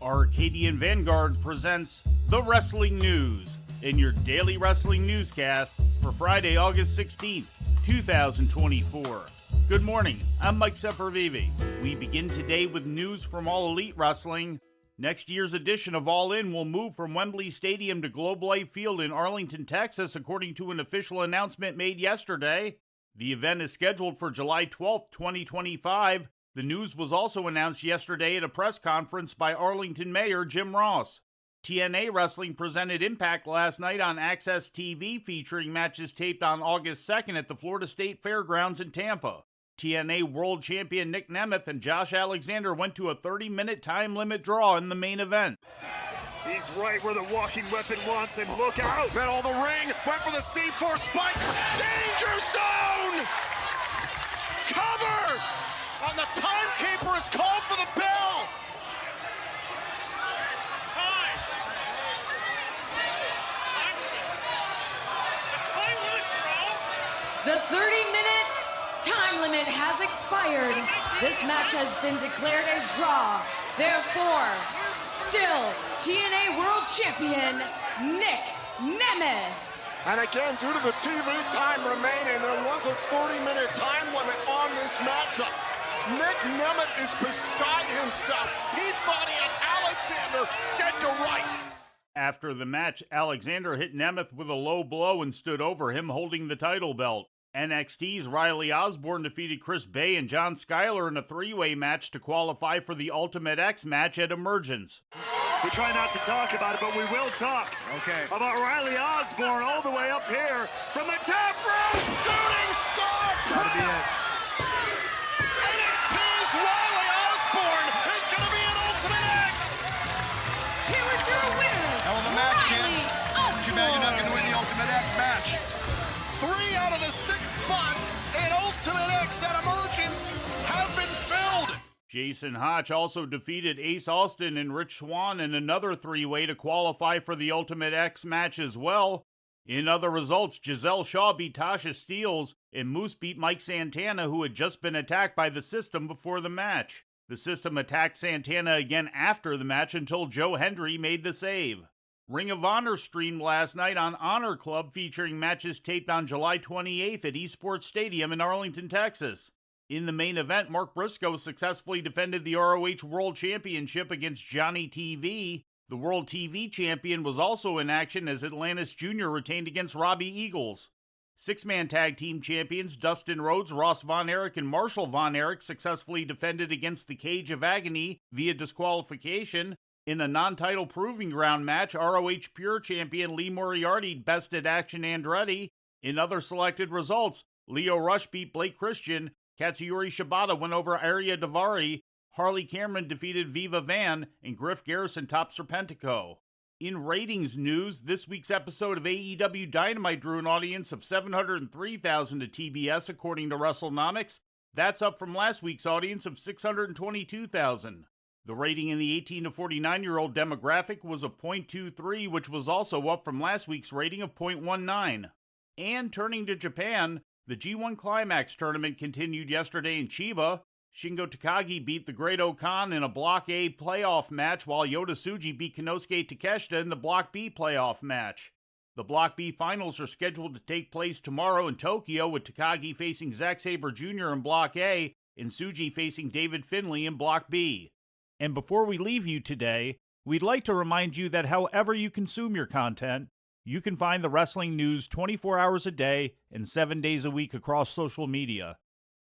Arcadian Vanguard presents The Wrestling News in your daily wrestling newscast for Friday, August 16th, 2024. Good morning, I'm Mike Sempervive. We begin today with news from All Elite Wrestling. Next year's edition of All In will move from Wembley Stadium to Globe Life Field in Arlington, Texas, according to an official announcement made yesterday. The event is scheduled for July 12th, 2025. The news was also announced yesterday at a press conference by Arlington Mayor Jim Ross. TNA Wrestling presented Impact last night on Access TV, featuring matches taped on August 2nd at the Florida State Fairgrounds in Tampa. TNA World Champion Nick Nemeth and Josh Alexander went to a 30-minute time limit draw in the main event. He's right where the walking weapon wants him. Look out! Middle of the ring, went for the C4 spike. Danger zone! Cover! And the timekeeper is called for the bell! Time! The 30-minute time limit has expired. This match has been declared a draw. Therefore, still TNA World Champion Nick Nemeth. And again, due to the TV time remaining, there was a 30-minute time limit on this matchup. Nick Nemeth is beside himself. He thought he had Alexander dead to rights. After the match, Alexander hit Nemeth with a low blow and stood over him, holding the title belt. NXT's Riley Osborne defeated Chris Bay and John Skyler in a three-way match to qualify for the Ultimate X match at Emergence. We try not to talk about it, but we will talk. Okay. About Riley Osborne all the way up here from the top rope. Shooting star press! NXT's Riley Osborne is going to be an Ultimate X! Here is your winner, Hell of a match, Riley Osborne. Too bad you're not going to win the Ultimate X match. 3 out of the 6 spots in Ultimate X at Emergence have been filled. Jason Hotch also defeated Ace Austin and Rich Swann in another three-way to qualify for the Ultimate X match as well. In other results, Giselle Shaw beat Tasha Steelz, and Moose beat Mike Santana, who had just been attacked by the System before the match. The System attacked Santana again after the match until Joe Hendry made the save. Ring of Honor streamed last night on Honor Club, featuring matches taped on July 28th at Esports Stadium in Arlington, Texas. In the main event, Mark Briscoe successfully defended the ROH World Championship against Johnny TV. The World TV Champion was also in action as Atlantis Jr. retained against Robbie Eagles. Six-man tag team champions Dustin Rhodes, Ross Von Erich, and Marshall Von Erich successfully defended against the Cage of Agony via disqualification. In a non-title proving ground match, ROH Pure Champion Lee Moriarty bested Action Andretti. In other selected results, Leo Rush beat Blake Christian, Katsuyori Shibata went over Arya Davari, Harley Cameron defeated Viva Van, and Griff Garrison topped Serpentico. In ratings news, this week's episode of AEW Dynamite drew an audience of 703,000 to TBS, according to WrestleNomics. That's up from last week's audience of 622,000. The rating in the 18 to 49-year-old demographic was a .23, which was also up from last week's rating of .19. And turning to Japan, the G1 Climax tournament continued yesterday in Chiba. Shingo Takagi beat the Great Okan in a Block A playoff match, while Yota Tsuji beat Konosuke Takeshita in the Block B playoff match. The Block B finals are scheduled to take place tomorrow in Tokyo, with Takagi facing Zack Sabre Jr. in Block A and Tsuji facing David Finlay in Block B. And before we leave you today, we'd like to remind you that however you consume your content, you can find the wrestling news 24 hours a day and 7 days a week across social media.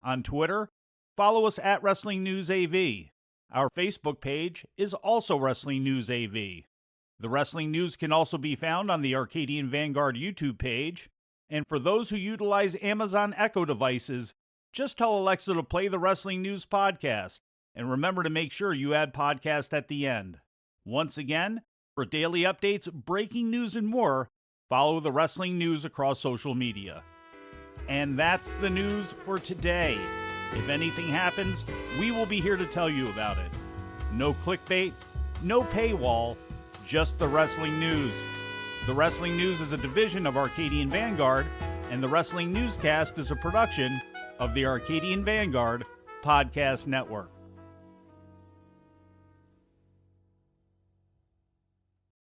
On Twitter, follow us at Wrestling News AV. Our Facebook page is also Wrestling News AV. The Wrestling News can also be found on the Arcadian Vanguard YouTube page. And for those who utilize Amazon Echo devices, just tell Alexa to play the Wrestling News podcast. And remember to make sure you add podcast at the end. Once again, for daily updates, breaking news, and more, follow the Wrestling News across social media. And that's the news for today. If anything happens, we will be here to tell you about it. No clickbait, no paywall, just the Wrestling News. The Wrestling News is a division of Arcadian Vanguard, and the Wrestling Newscast is a production of the Arcadian Vanguard Podcast Network.